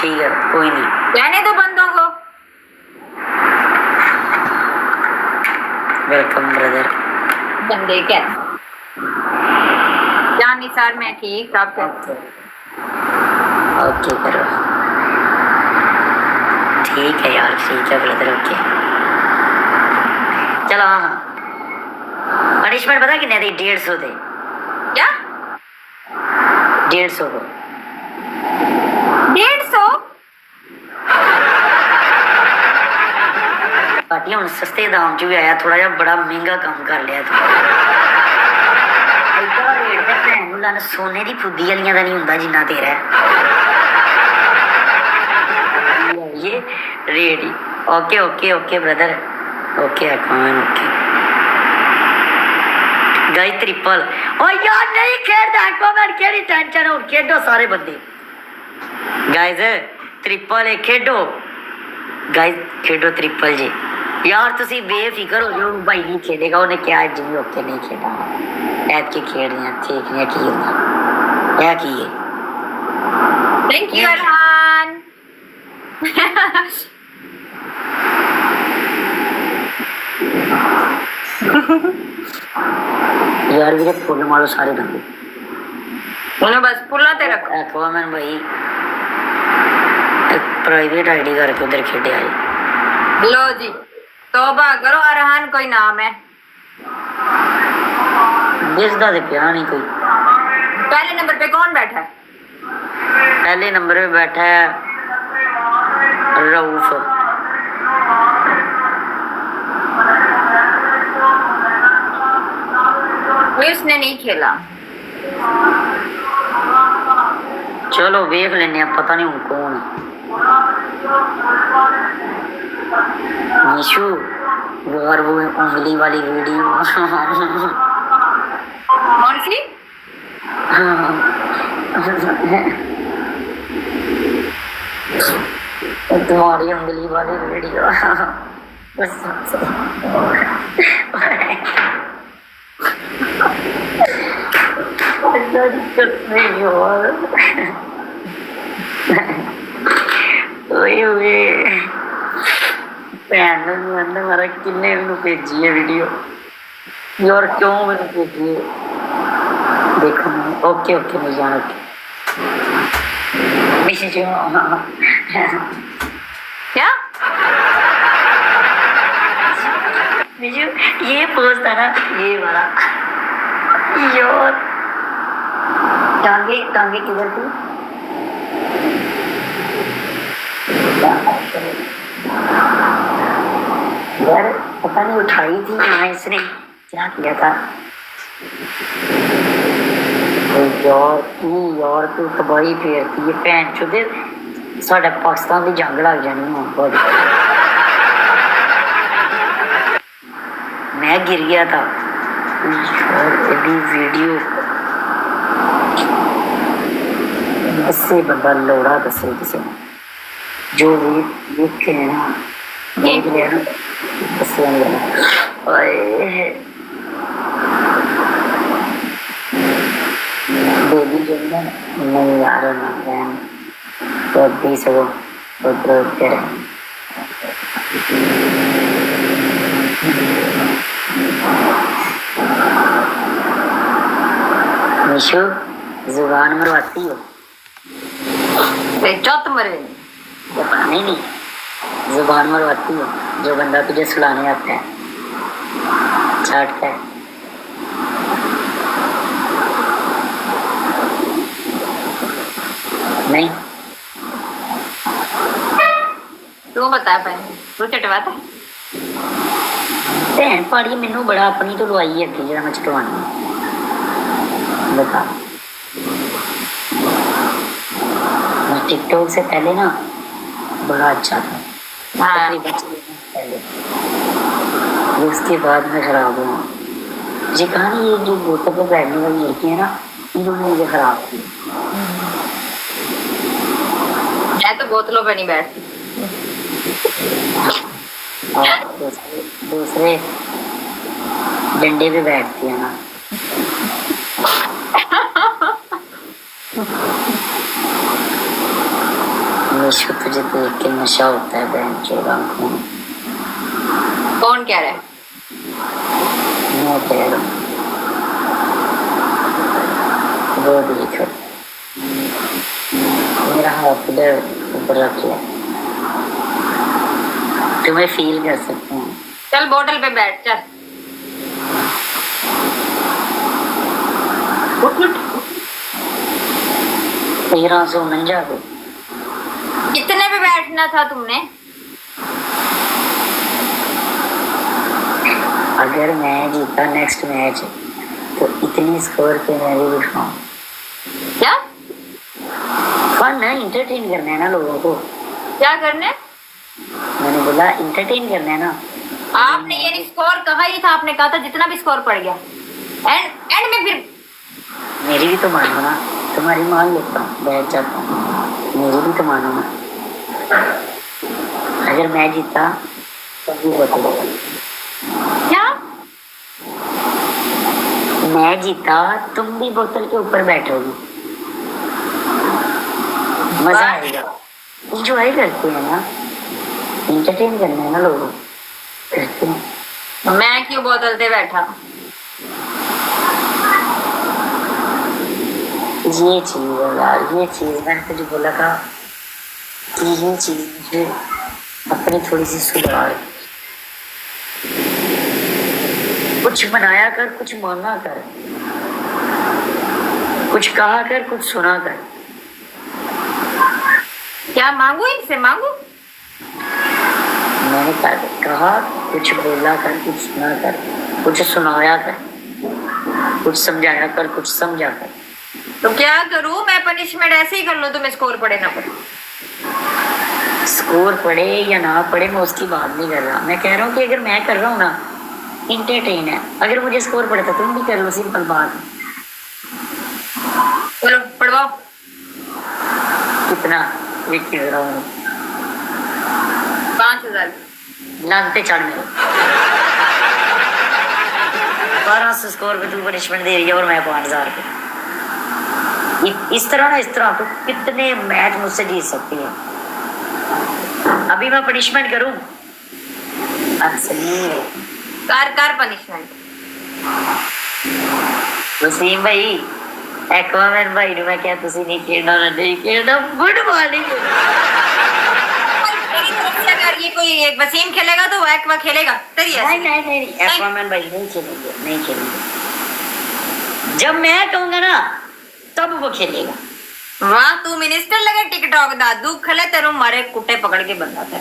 ठीक है कोई नहीं। रहने दो बंदों को। Welcome brother. बंदे क्या जान निसार, मैं ठीक आप कैसे? ओके करो, ठीक है यार, ठीक है ब्रदर, ओके चलो। हाँ पनिशमेंट पता कितने थे? 150 थे। क्या 150 को 150? पार्टी हम सस्ते दाम च भी आया, थोड़ा जा बड़ा महंगा काम कर लिया तू। ऐसा रेट ते भैन नूं लाना सोने दी फुद्दी वालियां दा नहीं हुंदा जिन्ना तेरा है। ये रेट ही okay okay okay brother, okay account okay. Guys triple O यार नहीं खेलदा अकाउंट, केड़ी टेंशन हो, खेडो सारे बंदे। गाइस ट्रिपल है, खेडो गाइस, खेडो ट्रिपल जी यार। तुसी बेफिक्र हो जाओ, भाई नहीं खेलेगा, उन्हें क्या जिम्मे ओके नहीं खेला ऐत के खेल रहे हैं, ठीक नहीं की होता क्या की है। Thank you Arhan. यार मेरे फुल मारो सारे बंदे, उन्हें बस पुल्ला ते रखो। एक्वामैन भाई प्राइवेट आईडी करके उधर खेडे आए। लो जी तौबा करो, अरहान कोई नाम है? दिसदा ते पिया नहीं कोई। पहले नंबर पे कौन बैठा है? पहले नंबर पे बैठा है रऊफ। उसने नहीं खेला। चलो देख लेने, पता नहीं हूँ कौन है। निशु और वो उंगली वाली वीडियो। कौन सी? तुम्हारी उंगली वाली वीडियो। मारा किन्ने भेजी है वीडियो यार, क्यों मैंने भेजी है देखो। ओके ओके मैं जान ओके क्या मिशु ये पोस्ट था ना, ये वाला यार। टांगे टांगे किधर थी यार, पता नहीं उठाई थी यहाँ इसने, क्या किया था यार तू तबाही फेरती है भैन चुदे, साडा पाकिस्तान की जंग लग जानी है बहुत। मैं गिर गया था यार, एडी वीडियो दसे बंदा लोड़ा दसे किसी ने जो भी देखे ना देख लिया ना दसे बेबी जो नहीं यार ना बहन तो भी सब उधर उधर निशु जुबान मरवाती हो चौथ मरे नहीं जुबान मरवाती हो, जो बंदा तुझे सुलाने आता है चाटता है। नहीं तू बता पहले, तू चटवाता है? भैन पाड़ी मैनू बड़ा अपनी तो लवाई है अगे जरा मैं चटवानी बता। टिकटॉक से पहले ना बड़ा अच्छा था, हाँ। पहले उसके बाद मैं खराब हुआ। मुझे कहा नहीं ये जो बोतल पर बैठने वाली लड़की है ना, इन्होंने मुझे खराब की। मैं तो बोतलों पे नहीं बैठती। और दूसरे डंडे पे बैठती है ना। विश्व तुझे देख के नशा होता है बहन चोद आंखों में। कौन कह रहा है? मैं कह रहा हूँ वो देखो, मेरा हाथ इधर ऊपर रख लिया, तुम्हें फील कर सकते हैं। चल बोतल पे बैठ, चल उठ उठ। तेरह सौ मंजा को कितने पे बैठना था तुमने? अगर मैं जीता नेक्स्ट मैच तो इतनी स्कोर पे मैं भी दिखाऊं। क्या फन है, इंटरटेन करना है ना लोगों को। क्या करने? मैंने बोला इंटरटेन करना है ना। आपने ये स्कोर कहा ही था, आपने कहा था जितना भी स्कोर पड़ गया एंड में फिर मेरी भी तो मानो ना, तुम्हारी मान लेता हूँ, बैठ जाता हूँ, मेरी भी तो मानो ना। अगर मैं जीता तो भी बताओ। क्या? मैं जीता तुम भी बोतल के ऊपर बैठोगी, मजा आएगा। इंजॉय करते हैं ना, इंटरटेन करना है ना लोगों को, करते हैं। मैं क्यों बोतल पे बैठा? ये चीज है यार, ये चीज मैंने तुझे बोला था कि ये चीज मुझे अपनी थोड़ी सी सुधार। कुछ बनाया कर, कुछ मांगा कर, कुछ कहा कर, कुछ सुना कर। क्या मांगू इनसे? मांगू? मैंने कहा कुछ बोला कर, कुछ सुना कर, कुछ सुनाया कर, कुछ समझाया कर, कुछ समझा कर। तो क्या करूं मैं? पनिशमेंट ऐसे ही कर लूं, तुम्हें स्कोर पड़े ना पड़े? स्कोर पड़े या ना पड़े मैं उसकी बात नहीं कर रहा। मैं कह रहा हूँ कि अगर मैं कर रहा हूँ ना, इंटरटेन है। अगर मुझे स्कोर पड़े तो तुम भी कर लो, सिंपल बात है। चलो पढ़वाओ। कितना? एक की जरा 5000 लानते चढ़ मेरे 1200 स्कोर पे तू पनिशमेंट दे रही है और मैं 5000 पे। इस तरह ना, इस तरह तो कितने मैच मुझसे जीत सकती है। अभी मैं पनिशमेंट करूं? Car punishment. वसीम भाई, एक्वामैन भाई ने मैं क्या तुसी नहीं खेलना ना, नहीं खेलना, गुड मॉर्निंग। अगर ये कोई एक वसीम खेलेगा तो वो एक्वा खेलेगा तेरी ऐसे। नहीं, एक्वामैन भाई नहीं खेलेंगे, नहीं खेलेंगे। जब मैं कहूंगा ना तब वो खेलेगा। वाह, तू मिनिस्टर लगे टिकटॉक दा, दुख खले तेरू मारे कुटे पकड़ के बंदा था।